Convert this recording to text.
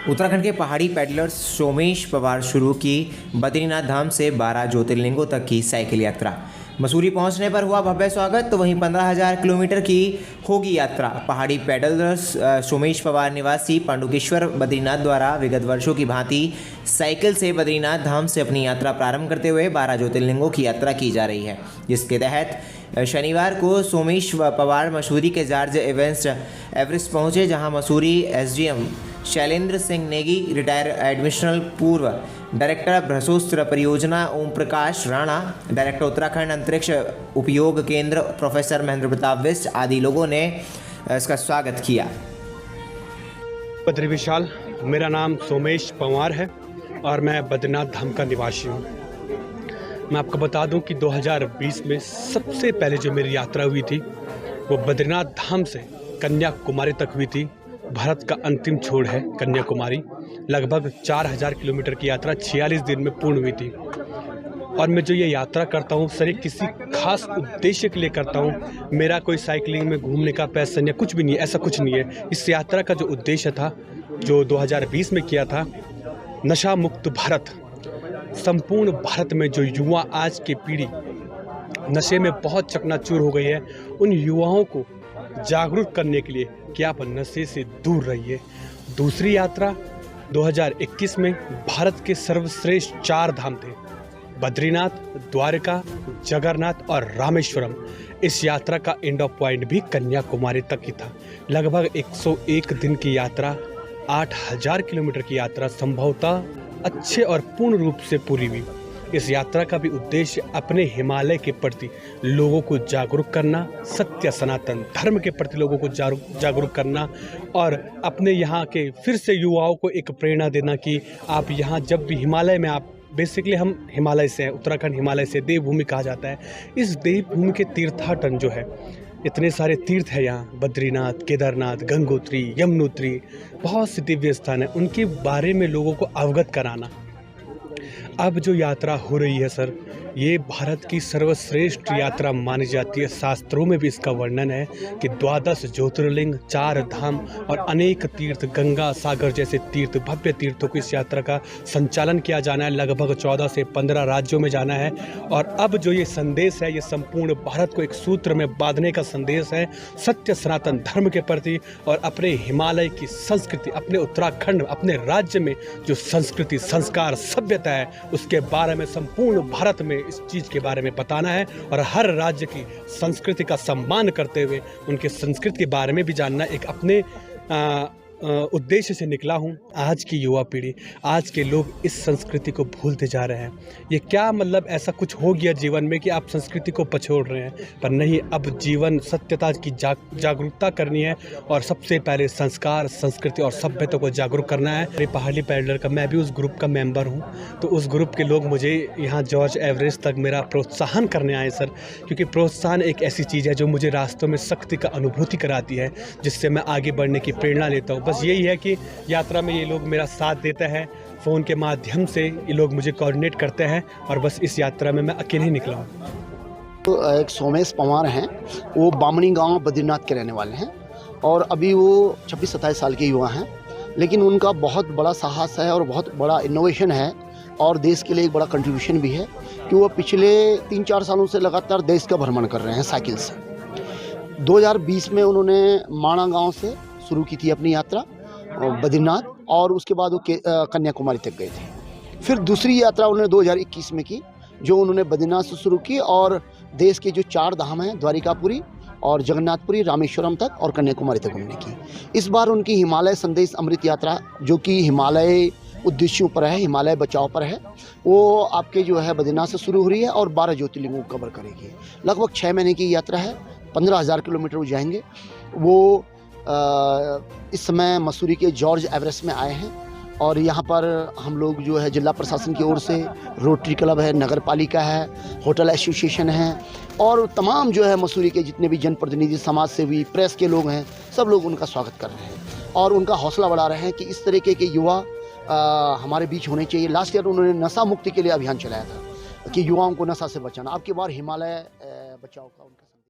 उत्तराखंड के पहाड़ी पैडलर्स सोमेश पवार शुरू की बद्रीनाथ धाम से 12 ज्योतिर्लिंगों तक की साइकिल यात्रा। मसूरी पहुंचने पर हुआ भव्य स्वागत, तो वहीं 15,000 किलोमीटर की होगी यात्रा। पहाड़ी पैडलर्स सोमेश पवार निवासी पांडुकेश्वर बद्रीनाथ द्वारा विगत वर्षों की भांति साइकिल से बद्रीनाथ धाम से अपनी यात्रा प्रारंभ करते हुए 12 ज्योतिर्लिंगों की यात्रा की जा रही है, जिसके तहत शनिवार को सोमेश पवार मसूरी के जॉर्ज एवरेस्ट पहुंचे, जहां मसूरी एसडीएम शैलेंद्र सिंह नेगी, रिटायर एडमिशनल पूर्व डायरेक्टर भ्रसोस्त्र परियोजना ओम प्रकाश राणा, डायरेक्टर उत्तराखंड अंतरिक्ष उपयोग केंद्र प्रोफेसर महेंद्र प्रताप बिष्ट आदि लोगों ने इसका स्वागत किया। बद्री विशाल, मेरा नाम सोमेश पंवार है और मैं बद्रीनाथ धाम का निवासी हूँ। मैं आपको बता दूं कि 2020 में सबसे पहले जो मेरी यात्रा हुई थी वो बद्रीनाथ धाम से कन्याकुमारी तक हुई थी। भारत का अंतिम छोर है कन्याकुमारी। लगभग 4,000 किलोमीटर की यात्रा 46 दिन में पूर्ण हुई थी। और मैं जो ये यात्रा करता हूँ सर, किसी खास उद्देश्य के लिए करता हूँ। मेरा कोई साइकिलिंग में घूमने का पैशन या कुछ भी नहीं है, ऐसा कुछ नहीं है। इस यात्रा का जो उद्देश्य था, जो 2020 में किया था, नशा मुक्त भारत। संपूर्ण भारत में जो युवा, आज की पीढ़ी नशे में बहुत चकनाचूर हो गई है, उन युवाओं को जागरूक करने के लिए कि आप नशे से दूर रहिए। दूसरी यात्रा 2021 में भारत के सर्वश्रेष्ठ 4 धाम थे: बद्रीनाथ, द्वारका, जगन्नाथ और रामेश्वरम। इस यात्रा का एंड ऑफ पॉइंट भी कन्याकुमारी तक ही था। लगभग 101 दिन की यात्रा, 8,000 किलोमीटर की यात्रा संभवतः अच्छे और पूर्ण रूप से पूरी हुई। इस यात्रा का भी उद्देश्य अपने हिमालय के प्रति लोगों को जागरूक करना, सत्य सनातन धर्म के प्रति लोगों को जागरूक करना और अपने यहाँ के फिर से युवाओं को एक प्रेरणा देना कि आप यहाँ जब भी हिमालय में, आप बेसिकली हम हिमालय से हैं, उत्तराखंड हिमालय से देवभूमि कहा जाता है। इस देवभूमि के तीर्थाटन जो है, इतने सारे तीर्थ है यहाँ, बद्रीनाथ, केदारनाथ, गंगोत्री, यमुनोत्री, बहुत से दिव्य स्थान है, उनके बारे में लोगों को अवगत कराना। अब जो यात्रा हो रही है सर, ये भारत की सर्वश्रेष्ठ यात्रा मानी जाती है। शास्त्रों में भी इसका वर्णन है कि 12 ज्योतिर्लिंग, 4 धाम और अनेक तीर्थ, गंगा सागर जैसे तीर्थ, भव्य तीर्थों की इस यात्रा का संचालन किया जाना है। लगभग 14 से 15 राज्यों में जाना है। और अब जो ये संदेश है, ये संपूर्ण भारत को एक सूत्र में बांधने का संदेश है, सत्य सनातन धर्म के प्रति और अपने हिमालय की संस्कृति, अपने उत्तराखंड, अपने राज्य में जो संस्कृति, संस्कार, सभ्यता है, उसके बारे में संपूर्ण भारत में इस चीज़ के बारे में बताना है और हर राज्य की संस्कृति का सम्मान करते हुए उनके संस्कृति के बारे में भी जानना। एक अपने उद्देश्य से निकला हूँ। आज की युवा पीढ़ी, आज के लोग इस संस्कृति को भूलते जा रहे हैं। ये क्या मतलब ऐसा कुछ हो गया जीवन में कि आप संस्कृति को पछोड़ रहे हैं? पर नहीं, अब जीवन सत्यता की जागरूकता करनी है और सबसे पहले संस्कार, संस्कृति और सभ्यता को जागरूक करना है। मेरे पहाड़ी पैडलर का, मैं भी उस ग्रुप का मेंबर हूँ, तो उस ग्रुप के लोग मुझे यहाँ जॉर्ज एवरेस्ट तक मेरा प्रोत्साहन करने आए सर, क्योंकि प्रोत्साहन एक ऐसी चीज़ है जो मुझे रास्तों में शक्ति का अनुभूति कराती है, जिससे मैं आगे बढ़ने की प्रेरणा लेता हूँ। बस यही है कि यात्रा में ये लोग मेरा साथ देते हैं, फ़ोन के माध्यम से ये लोग मुझे कोऑर्डिनेट करते हैं और बस इस यात्रा में मैं अकेले ही निकला हूँ। तो एक सोमेश पंवार हैं, वो बामणी गांव बद्रीनाथ के रहने वाले हैं और अभी वो 26-27 साल के युवा हैं, लेकिन उनका बहुत बड़ा साहस है और बहुत बड़ा इनोवेशन है और देश के लिए एक बड़ा कंट्रीब्यूशन भी है कि वो पिछले 3-4 सालों से लगातार देश का भ्रमण कर रहे हैं साइकिल से। 2020 में उन्होंने माणा गाँव से शुरू की थी अपनी यात्रा बद्रीनाथ और उसके बाद वो कन्याकुमारी तक गए थे। फिर दूसरी यात्रा उन्होंने 2021 में की, जो उन्होंने बद्रीनाथ से शुरू की और देश के जो 4 धाम हैं, द्वारिकापुरी और जगन्नाथपुरी, रामेश्वरम तक और कन्याकुमारी तक उन्होंने की। इस बार उनकी हिमालय संदेश अमृत यात्रा, जो कि हिमालय उद्देश्यों पर है, हिमालय बचाव पर है, वो आपके जो है बद्रीनाथ से शुरू हो रही है और 12 ज्योतिर्लिंगों को कवर करेगी। लगभग 6 महीने की यात्रा है, 15,000 किलोमीटर वो जाएंगे। वो इस समय मसूरी के जॉर्ज एवरेस्ट में आए हैं और यहाँ पर हम लोग जो है जिला प्रशासन की ओर से रोटरी क्लब है, नगर पालिका है, होटल एसोसिएशन है और तमाम जो है मसूरी के जितने भी जनप्रतिनिधि, समाज सेवी, प्रेस के लोग हैं, सब लोग उनका स्वागत कर रहे हैं और उनका हौसला बढ़ा रहे हैं कि इस तरीके के युवा हमारे बीच होने चाहिए। लास्ट ईयर उन्होंने नशा मुक्ति के लिए अभियान चलाया था कि युवाओं को नशा से बचाना। अब की बार हिमालय बचाओ का उनका